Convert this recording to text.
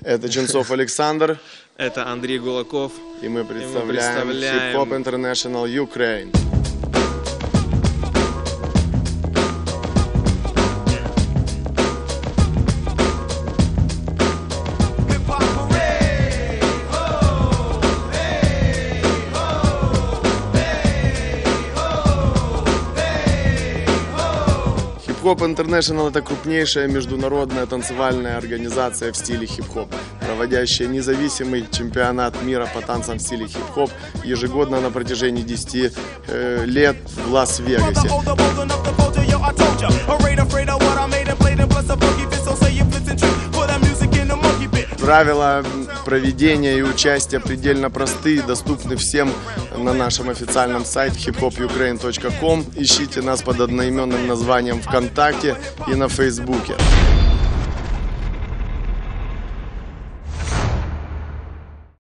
Это Ченцов Александр. Это Андрей Гулаков. И мы представляем Hip Hop International Ukraine. Hip Hop International — это крупнейшая международная танцевальная организация в стиле хип-хоп, проводящая независимый чемпионат мира по танцам в стиле хип-хоп ежегодно на протяжении 10 лет в Лас-Вегасе. Правила проведения и участия предельно простые, доступны всем на нашем официальном сайте hiphopukraine.com. Ищите нас под одноименным названием ВКонтакте и на Фейсбуке.